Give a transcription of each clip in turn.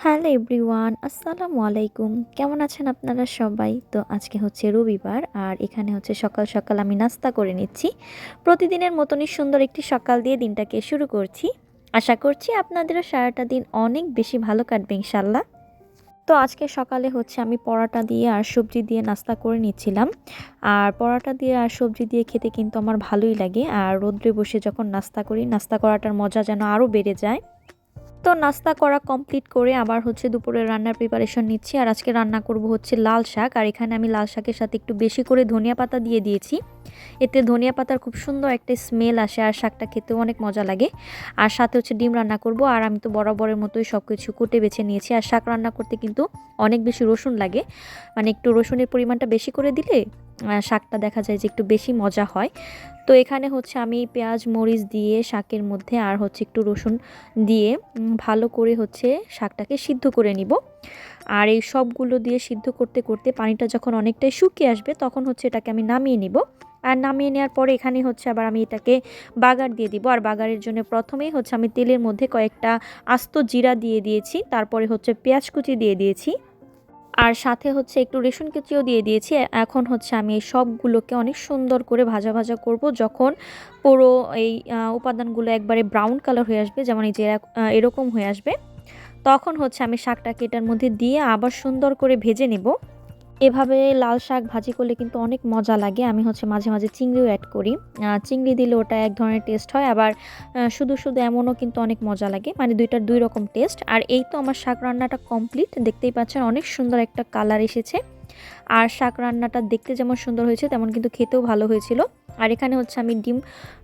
Hello everyone, আসসালামু আলাইকুম। কেমন আছেন আপনারা সবাই? তো আজকে হচ্ছে রবিবার আর এখানে হচ্ছে সকাল সকাল আমি নাস্তা করে নিচ্ছি। প্রতিদিনের মতনই সুন্দর একটি সকাল দিয়ে দিনটাকে শুরু করছি। আশা করছি আপনাদেরও সারাটা দিন অনেক বেশি ভালো কাটবে ইনশাল্লাহ। তো আজকে সকালে হচ্ছে আমি পরোটা দিয়ে আর সবজি দিয়ে নাস্তা করে নিচ্ছিলাম। আর পরোটা দিয়ে আর সবজি দিয়ে খেতে কিন্তু আমার ভালোই লাগে। আর রোদ্রে বসে যখন নাস্তা করি, নাস্তা করাটার মজা যেন আরও বেড়ে যায়। তো নাস্তা করা কমপ্লিট করে আবার হচ্ছে দুপুরের রান্নার প্রিপারেশন নিচ্ছি। আর আজকে রান্না করব হচ্ছে লাল শাক। আর এখানে আমি লাল শাকের সাথে একটু বেশি করে ধনিয়া পাতা দিয়ে দিয়েছি। এতে ধনিয়া পাতার খুব সুন্দর একটা স্মেল আসে আর শাকটা খেতেও অনেক মজা লাগে। আর সাথে হচ্ছে ডিম রান্না করব। আর আমি তো বরাবরের মতোই সব কিছু কুটে বেছে নিয়েছি। আর শাক রান্না করতে কিন্তু অনেক বেশি রসুন লাগে, মানে একটু রসুনের পরিমাণটা বেশি করে দিলে শাকটা দেখা যায় যে একটু বেশি মজা হয়। তো এখানে হচ্ছে আমি পেঁয়াজ মরিচ দিয়ে শাকের মধ্যে আর হচ্ছে একটু রসুন দিয়ে ভালো করে হচ্ছে শাকটাকে সিদ্ধ করে নিব। আর এই সবগুলো দিয়ে সিদ্ধ করতে করতে পানিটা যখন অনেকটাই শুকিয়ে আসবে তখন হচ্ছে এটাকে আমি নামিয়ে নিব। আর নামিয়ে নেওয়ার পরে এখানে হচ্ছে আবার আমি এটাকে বাগার দিয়ে দিব। আর বাগারের জন্য প্রথমেই হচ্ছে আমি তেলের মধ্যে কয়েকটা আস্ত জিরা দিয়ে দিয়েছি, তারপরে হচ্ছে পেঁয়াজ কুচি দিয়ে দিয়েছি, আর সাথে হচ্ছে একটু রসুন কুচিও দিয়ে দিয়েছি। এখন হচ্ছে আমি এই সবগুলোকে অনেক সুন্দর করে ভাজা ভাজা করব। যখন পুরো এই উপাদানগুলো একবারে ব্রাউন কালার হয়ে আসবে, যেমন এই যে এরকম হয়ে আসবে, তখন হচ্ছে আমি শাকটাকে এটার মধ্যে দিয়ে আবার সুন্দর করে ভেজে নেব। এভাবে লাল শাক ভাজি করলে কিন্তু অনেক মজা লাগে। আমি হচ্ছে মাঝে মাঝে চিংড়িও অ্যাড করি। চিংড়ি দিলে ওটা এক ধরনের টেস্ট হয়, আবার শুধু শুধু এমনও কিন্তু অনেক মজা লাগে, মানে দুইটার দুই রকম টেস্ট। আর এই তো আমার শাক রান্নাটা কমপ্লিট, দেখতেই পাচ্ছেন অনেক সুন্দর একটা কালার এসেছে। আর শাক রান্নাটা দেখতে যেমন সুন্দর হয়েছে তেমন কিন্তু খেতেও ভালো হয়েছিল। আর এখানে হচ্ছে আমি ডিম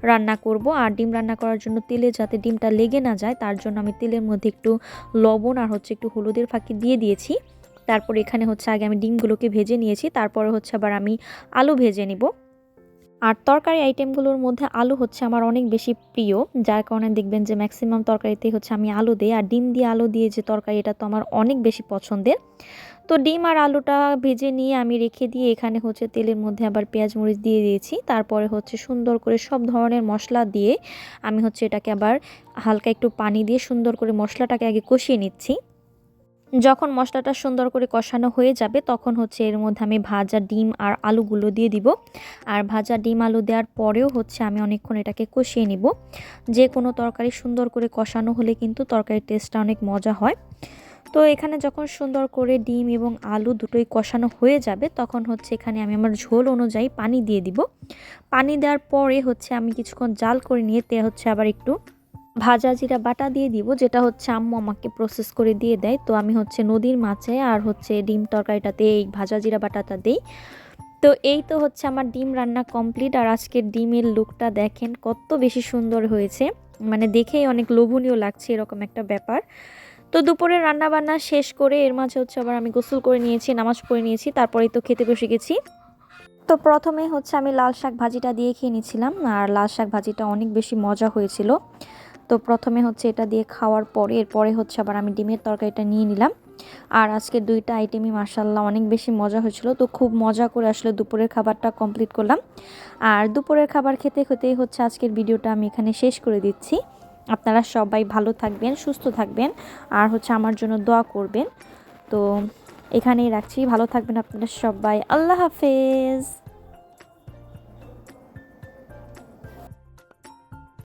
রান্না করব। আর ডিম রান্না করার জন্য তেলে যাতে ডিমটা লেগে না যায় তার জন্য আমি তেলের মধ্যে একটু লবণ আর হচ্ছে একটু হলুদের ফাঁকি দিয়ে দিয়েছি। তারপর এখানে হচ্ছে আগে আমি ডিমগুলোকে ভেজে নিয়েছি, তারপরে হচ্ছে আবার আমি আলু ভেজে নিব। আর তরকারি আইটেমগুলোর মধ্যে আলু হচ্ছে আমার অনেক বেশি প্রিয়, যার কারণে দেখবেন যে ম্যাক্সিমাম তরকারিতেই হচ্ছে আমি আলু দিই। আর ডিম দিয়ে আলু দিয়ে যে তরকারি, এটা তো আমার অনেক বেশি পছন্দের। তো ডিম আর আলুটা ভেজে নিয়ে আমি রেখে দিয়ে এখানে হচ্ছে তেলের মধ্যে আবার পেঁয়াজ মরিচ দিয়ে দিয়েছি। তারপরে হচ্ছে সুন্দর করে সব ধরনের মশলা দিয়ে আমি হচ্ছে এটাকে আবার হালকা একটু পানি দিয়ে সুন্দর করে মশলাটাকে আগে কষিয়ে নিচ্ছি। যখন মশলাটা সুন্দর করে কষানো হয়ে যাবে তখন হচ্ছে এর মধ্যে আমি ভাজা ডিম আর আলুগুলো দিয়ে দিব। আর ভাজা ডিম আলু দেওয়ার পরেও হচ্ছে আমি অনেকক্ষণ এটাকে কষিয়ে নিব। যে কোনো তরকারি সুন্দর করে কষানো হলে কিন্তু তরকারির টেস্টটা অনেক মজা হয়। তো এখানে যখন সুন্দর করে ডিম এবং আলু দুটোই কষানো হয়ে যাবে তখন হচ্ছে এখানে আমি আমার ঝোল অনুযায়ী পানি দিয়ে দিব। পানি দেওয়ার পরে হচ্ছে আমি কিছুক্ষণ জাল করে নিয়ে হচ্ছে আবার একটু ভাজা জিরা বাটা দিয়ে দিব, যেটা হচ্ছে আম্মু আমাকে প্রসেস করে দিয়ে দেয়। তো আমি হচ্ছে নদীর মাছে আর হচ্ছে ডিম তরকারিটাতে এই ভাজা জিরা বাটাটা দেই। তো এই তো হচ্ছে আমার ডিম রান্না কমপ্লিট। আর আজকের ডিমের লুকটা দেখেন কত বেশি সুন্দর হয়েছে, মানে দেখেই অনেক লোভনীয় লাগছে এরকম একটা ব্যাপার। তো দুপুরে রান্না বান্না শেষ করে এর মাঝে হচ্ছে আবার আমি গোসল করে নিয়েছি, নামাজ পড়ে নিয়েছি, তারপরেই তো খেতে বসে গেছি। তো প্রথমে হচ্ছে আমি লাল শাক ভাজিটা দিয়ে খেয়ে নিয়েছিলাম। আর লাল শাক ভাজিটা অনেক বেশি মজা হয়েছিল। তো প্রথমে হচ্ছে এটা দিয়ে খাওয়ার পরে এরপরে হচ্ছে আবার আমি ডিমের তরকারিটা নিয়ে নিলাম। আর আজকে দুইটা আইটেমই মাশাআল্লাহ অনেক বেশি মজা হয়েছিল। তো খুব মজা করে আসলে দুপুরের খাবারটা কমপ্লিট করলাম। আর দুপুরের খাবার খেতে খেতেই হচ্ছে আজকের ভিডিওটা আমি এখানে শেষ করে দিচ্ছি। আপনারা সবাই ভালো থাকবেন, সুস্থ থাকবেন, আর হচ্ছে আমার জন্য দোয়া করবেন। তো এখানেই রাখছি, ভালো থাকবেন আপনারা সবাই, আল্লাহ হাফেজ।